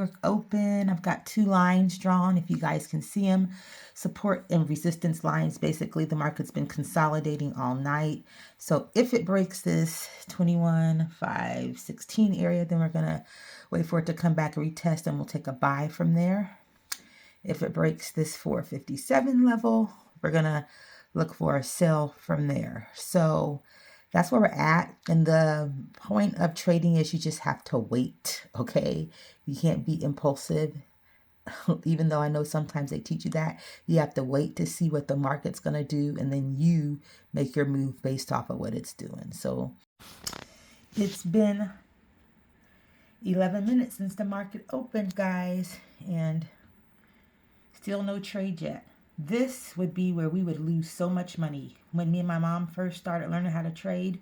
York open. I've got 2 lines drawn, if you guys can see them. Support and resistance lines. Basically, the market's been consolidating all night. So if it breaks this 21,516 area, then we're going to wait for it to come back and retest, and we'll take a buy from there. If it breaks this 457 level, we're going to look for a sell from there. So that's where we're at. And the point of trading is you just have to wait, okay? You can't be impulsive. Even though I know sometimes they teach you that, you have to wait to see what the market's going to do, and then you make your move based off of what it's doing. So it's been 11 minutes since the market opened, guys, and still no trade yet. This would be where we would lose so much money. When me and my mom first started learning how to trade,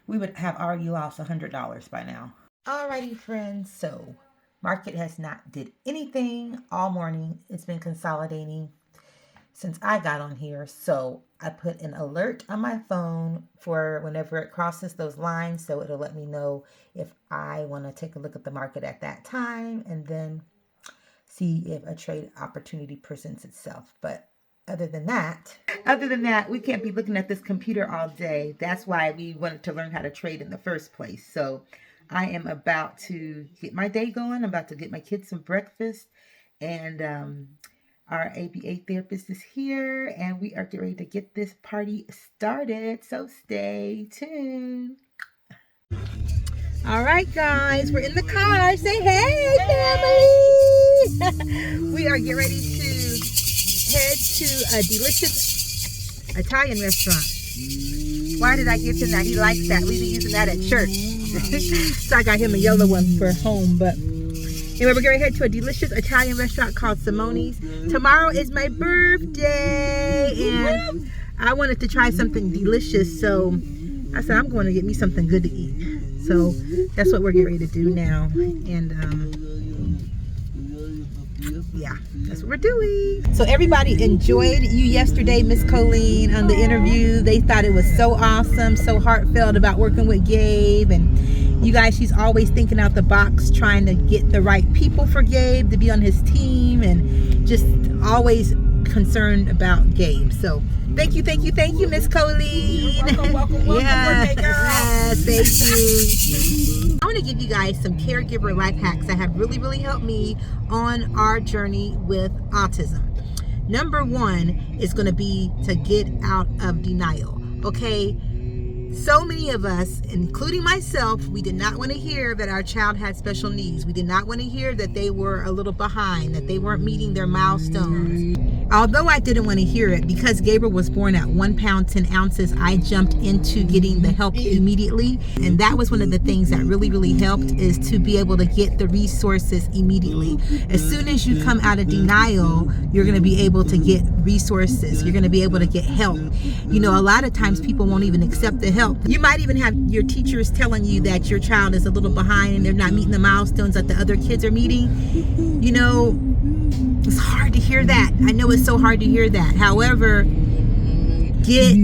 we would have already lost $100 by now. Alrighty, friends, so market has not did anything all morning. It's been consolidating since I got on here. So I put an alert on my phone for whenever it crosses those lines. So it'll let me know if I want to take a look at the market at that time and then see if a trade opportunity presents itself. But other than that, we can't be looking at this computer all day. That's why we wanted to learn how to trade in the first place. So I am about to get my day going. I'm about to get my kids some breakfast. And our ABA therapist is here. And we are getting ready to get this party started. So stay tuned. All right, guys. We're in the car. Say hey, family. We are getting ready to head to a delicious Italian restaurant. Why did I give him that? He likes that. We've been using that at church. So I got him a yellow one for home. But anyway, we're going to head to a delicious Italian restaurant called Simone's. Tomorrow is my birthday, and I wanted to try something delicious. So I said, I'm going to get me something good to eat. So that's what we're getting ready to do now. And yeah, that's what we're doing. So everybody enjoyed you yesterday, Miss Colleen, on the interview. They thought it was so awesome, so heartfelt about working with Gabe. And you guys, she's always thinking out the box, trying to get the right people for Gabe to be on his team, and just always concerned about Gabe. So thank you, Miss Colleen. Welcome, yes, thank you. I want to give you guys some caregiver life hacks that have really helped me on our journey with autism. Number 1 is going to be to get out of denial. Okay, so many of us, including myself, we did not want to hear that our child had special needs. We did not want to hear that they were a little behind, that they weren't meeting their milestones. Although I didn't want to hear it, because Gabriel was born at 1 pound 10 ounces, I jumped into getting the help immediately. And that was one of the things that really helped, is to be able to get the resources immediately. As soon as you come out of denial, you're going to be able to get resources. You're going to be able to get help. You know, a lot of times people won't even accept the help. You might even have your teachers telling you that your child is a little behind and they're not meeting the milestones that the other kids are meeting. You know, it's hard to hear that. I know it's so hard to hear that. However, get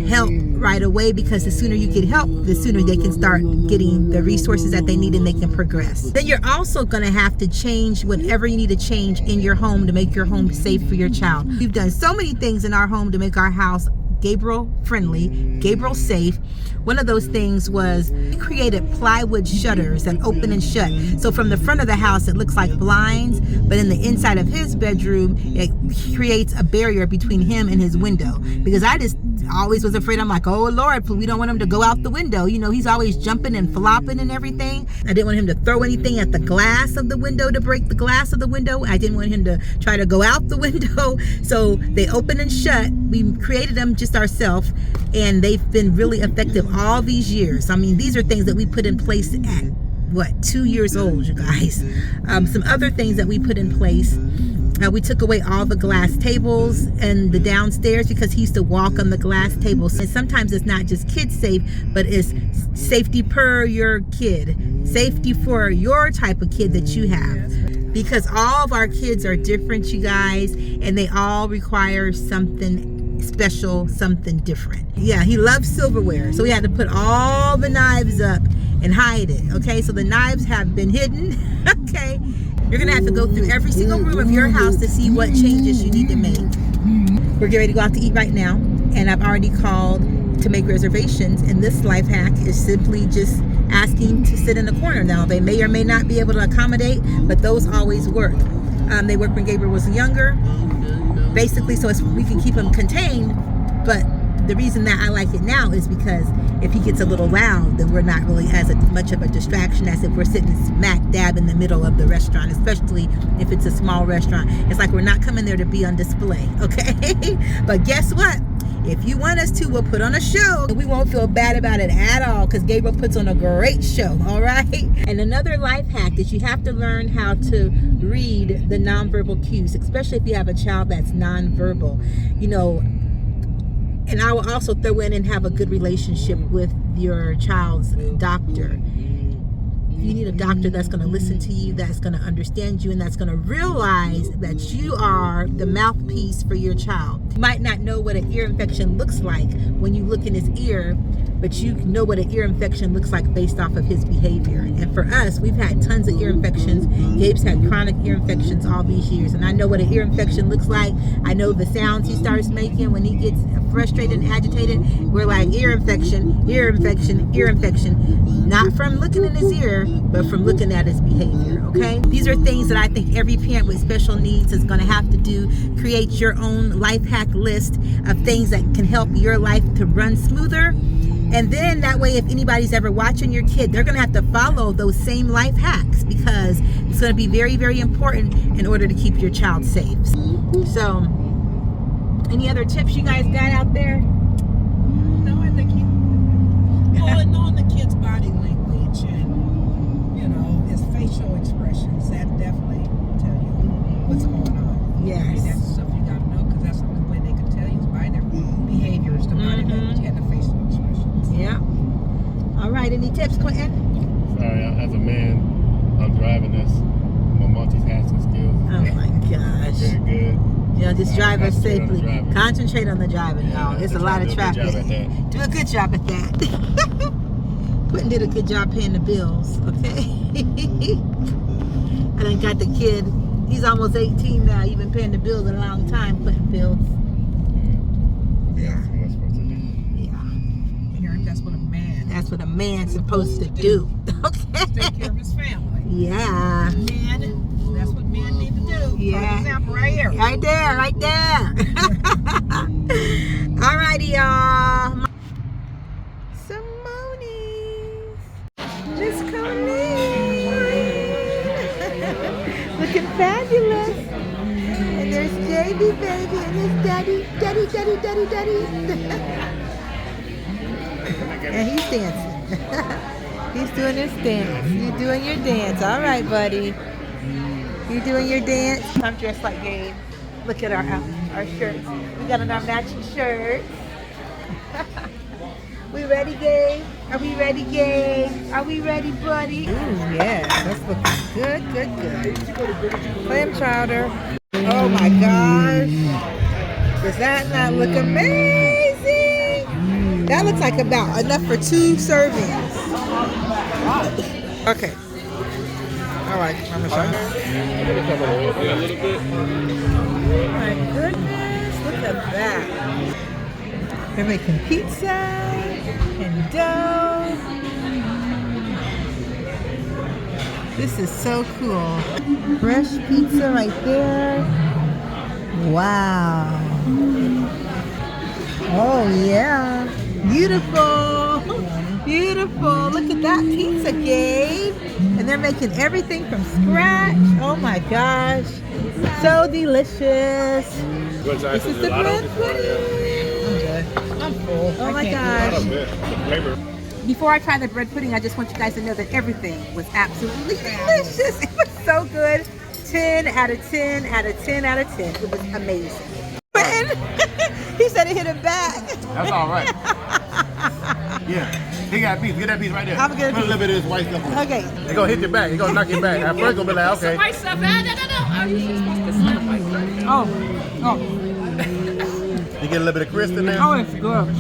help right away, because the sooner you get help, the sooner they can start getting the resources that they need and they can progress. Then you're also going to have to change whatever you need to change in your home to make your home safe for your child. We've done so many things in our home to make our house Gabriel friendly, Gabriel safe. One of those things was we created plywood shutters that open and shut. So from the front of the house, it looks like blinds, but in the inside of his bedroom, it creates a barrier between him and his window. Because I just always was afraid. I'm like, oh Lord, we don't want him to go out the window. You know, he's always jumping and flopping and everything. I didn't want him to throw anything at the glass of the window to break the glass of the window. I didn't want him to try to go out the window. So they open and shut. We created them just ourselves, and they've been really effective all these years. I mean, these are things that we put in place at what, 2 years old, you guys. Some other things that we put in place, we took away all the glass tables and the downstairs, because he used to walk on the glass tables. And sometimes it's not just kid safe, but it's safety per your kid, safety for your type of kid that you have. Because all of our kids are different, you guys, and they all require something special, something different. Yeah, he loves silverware, so we had to put all the knives up and hide it. Okay, so the knives have been hidden. Okay, you're gonna have to go through every single room of your house to see what changes you need to make. We're getting ready to go out to eat right now, and I've already called to make reservations, and this life hack is simply just asking to sit in the corner. Now, they may or may not be able to accommodate, but those always work. They worked when Gabriel was younger, basically, so we can keep him contained. But the reason that I like it now is because if he gets a little loud, then we're not really as much of a distraction as if we're sitting smack dab in the middle of the restaurant, especially if it's a small restaurant. It's like we're not coming there to be on display, okay? But guess what? If you want us to, we'll put on a show. We won't feel bad about it at all because Gabriel puts on a great show, all right? And another life hack is you have to learn how to read the nonverbal cues, especially if you have a child that's nonverbal. You know, and I will also throw in and have a good relationship with your child's doctor. You need a doctor that's going to listen to you, that's going to understand you, and that's going to realize that you are the mouthpiece for your child. You might not know what an ear infection looks like when you look in his ear, but you know what an ear infection looks like based off of his behavior. And for us, we've had tons of ear infections. Gabe's had chronic ear infections all these years, and I know what an ear infection looks like. I know the sounds he starts making when he gets frustrated and agitated. We're like, ear infection, ear infection, ear infection. Not from looking in his ear, but from looking at his behavior, okay? These are things that I think every parent with special needs is gonna have to do. Create your own life hack list of things that can help your life to run smoother. And then that way, if anybody's ever watching your kid, they're gonna have to follow those same life hacks because it's gonna be very, very important in order to keep your child safe. So, any other tips you guys got out there? No, I think knowing the kid's body language and, you know, his facial expressions, that definitely tell you what's going on. Yes. I mean, that's stuff you gotta know because that's the only way they can tell you is by their behaviors, the body language and the facial expressions. Yeah. All right, any tips, Quentin? Sorry, as a man, I'm driving this. My multitasking skills. Oh my gosh. Very good. You know, just drive us safely. Driving. Concentrate on the driving, y'all. It's a lot of traffic. Do a good job at that. Quentin did a good job paying the bills, okay? I done got the kid. He's almost 18 now. You've been paying the bills a long time, Quentin Fields. Yeah. That's what I'm supposed to do. Yeah. Parent, that's what a man. That's what a man's supposed to do. Okay. Take care of his family. Yeah. Men, that's what men need to do. Yeah. For example, right here. Right there, right there. All righty, y'all. Simone. Miss Colleen. Looking fabulous. And there's JB baby and his daddy. And he's dancing. He's doing his dance. You doing your dance. All right, buddy. You doing your dance? I'm dressed like Gabe. Look at our shirts. We got on our matching shirts. We ready, Gabe? Are we ready, Gabe? Are we ready, buddy? Ooh, yeah. That's looking good. Clam chowder. Oh my gosh. Does that not look amazing? That looks like about enough for 2 servings. Okay. All right, I'm gonna A little bit. Oh my goodness, look at that. They're making pizza and dough. This is so cool. Fresh pizza right there. Wow. Oh yeah. Beautiful. Beautiful. Look at that pizza, Gabe. And they're making everything from scratch. Oh my gosh. So delicious. This is the bread pudding. I'm good. I'm full. Oh my gosh. Before I try the bread pudding, I just want you guys to know that everything was absolutely delicious. It was so good. 10 out of 10 out of 10 out of 10. It was amazing. He said it hit him back. That's all right. Yeah. He got a piece. Get that piece right there. I'm gonna put a little bit of this white stuff on it. Okay. It's gonna hit your back. It's gonna knock your back. At first, gonna be like, okay. White stuff. No. I was supposed to smell white stuff. Oh. You get a little bit of crisp in there. Oh, it's good.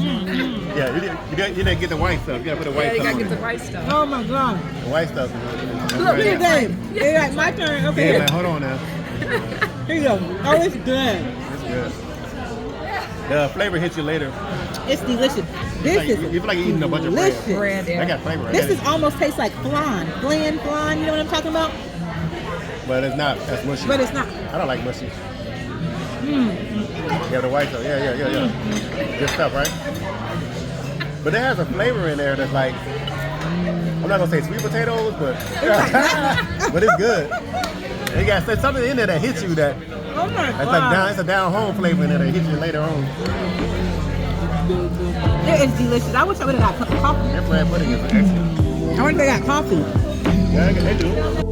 Yeah, you didn't get the white stuff. You gotta put the white Yeah, you stuff gotta on get the it. white stuff. Oh my God. The white stuff. Look at Dave. It's like my turn. Okay. Yeah, like, hold on now. Here you go. Oh, it's good. It's good. The flavor hits you later. It's delicious. This Like, is you feel like you're eating a bunch of delicious. bread. Bread, yeah. I got flavor. This is almost tastes like flan. Flan, you know what I'm talking about? But it's not as mushy. But it's not. I don't like mushy. Yeah, the white stuff. Yeah. Good stuff, right? But it has a flavor in there that's like, I'm not gonna say sweet potatoes, but but it's good. You got something in there that hits you that Oh my it's God. it's a down home flavor in there that hits you later on. It is delicious. I wish I would have got coffee. That bread pudding is excellent. I wonder if they got coffee. Yeah, they do.